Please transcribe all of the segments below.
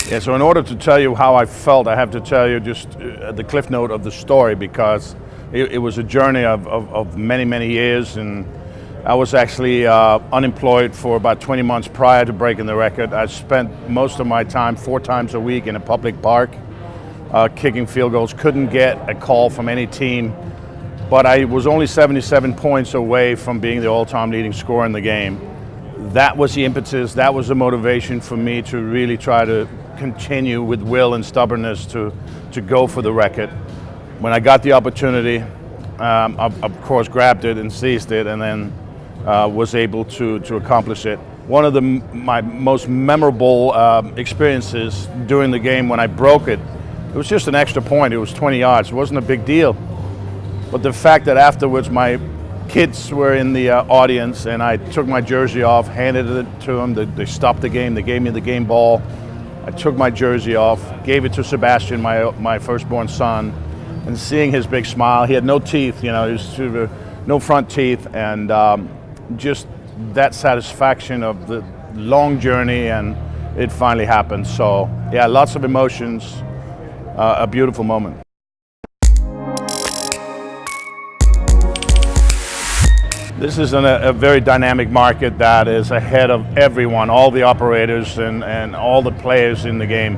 Yeah, so in order to tell you how I felt, I have to tell you just the cliff note of the story, because it was a journey of many, many years, and I was actually unemployed for about 20 months prior to breaking the record. I spent most of my time 4 times a week in a public park, kicking field goals. Couldn't get a call from any team, but I was only 77 points away from being the all-time leading scorer in the game. That was the impetus, that was the motivation for me to really try to continue with will and stubbornness to go for the record. When I got the opportunity, of course grabbed it and seized it, and then was able to accomplish it. One of my most memorable experiences during the game, when I broke it, it was just an extra point. It was 20 yards. It wasn't a big deal. But the fact that afterwards my kids were in the audience, and I took my jersey off, handed it to them. They stopped the game. They gave me the game ball. I took my jersey off, gave it to Sebastian, my firstborn son, and seeing his big smile. He had no teeth, he was no front teeth, and just that satisfaction of the long journey, and it finally happened. So yeah, lots of emotions, a beautiful moment. This is a very dynamic market that is ahead of everyone, all the operators and all the players in the game.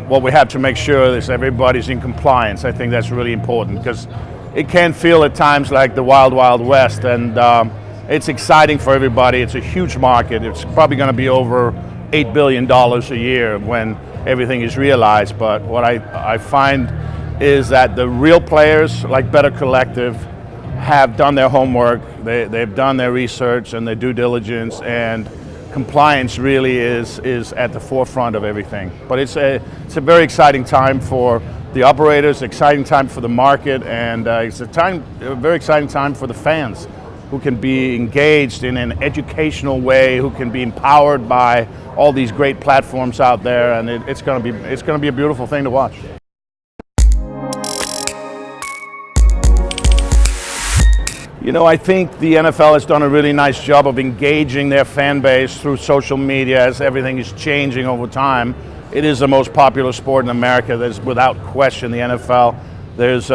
What we have to make sure is everybody's in compliance. I think that's really important, because it can feel at times like the wild, wild west, and it's exciting for everybody. It's a huge market. It's probably going to be over $8 billion a year when everything is realized. But what I find is that the real players, like Better Collective, have done their homework, they've done their research and their due diligence, and compliance really is at the forefront of everything. But it's a very exciting time for the operators, exciting time for the market, and it's a very exciting time for the fans, who can be engaged in an educational way, who can be empowered by all these great platforms out there, and it's going to be a beautiful thing to watch. I think the NFL has done a really nice job of engaging their fan base through social media. As everything is changing over time, it is the most popular sport in America. There's without question the NFL. There's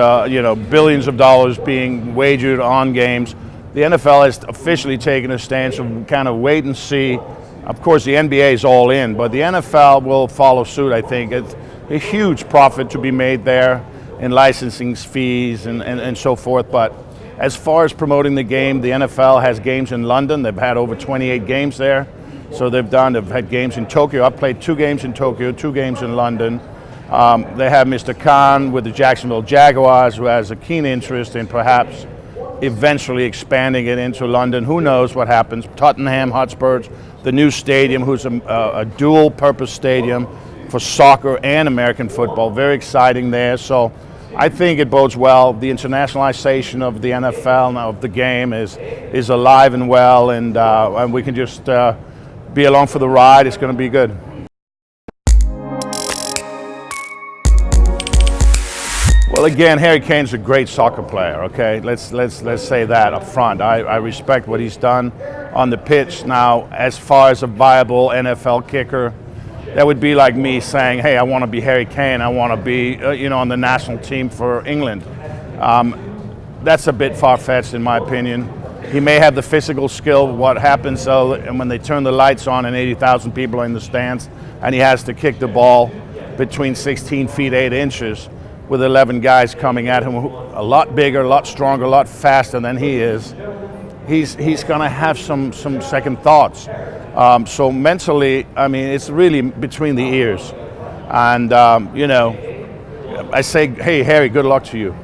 billions of dollars being wagered on games. The NFL has officially taken a stance of kind of wait and see. Of course, the NBA is all in, but the NFL will follow suit, I think. It's a huge profit to be made there in licensing fees and so forth. But as far as promoting the game, the NFL has games in London. They've had over 28 games there. So they've had games in Tokyo. I've played 2 games in Tokyo, 2 games in London. They have Mr. Khan with the Jacksonville Jaguars, who has a keen interest in perhaps eventually expanding it into London. Who knows what happens? Tottenham Hotspurs, the new stadium, who's a dual-purpose stadium for soccer and American football. Very exciting there. So I think it bodes well. The internationalization of the NFL now, of the game, is alive and well, and we can just be along for the ride. It's going to be good. Well, again, Harry Kane's a great soccer player. Okay, let's say that up front. I respect what he's done on the pitch. Now, as far as a viable NFL kicker, that would be like me saying, hey, I want to be Harry Kane. I want to be, on the national team for England. That's a bit far-fetched in my opinion. He may have the physical skill. What happens though, and when they turn the lights on and 80,000 people are in the stands, and he has to kick the ball between 16 feet 8 inches with 11 guys coming at him, a lot bigger, a lot stronger, a lot faster than he is, he's going to have some second thoughts. So mentally, I mean, it's really between the ears. And, I say, hey, Harry, good luck to you.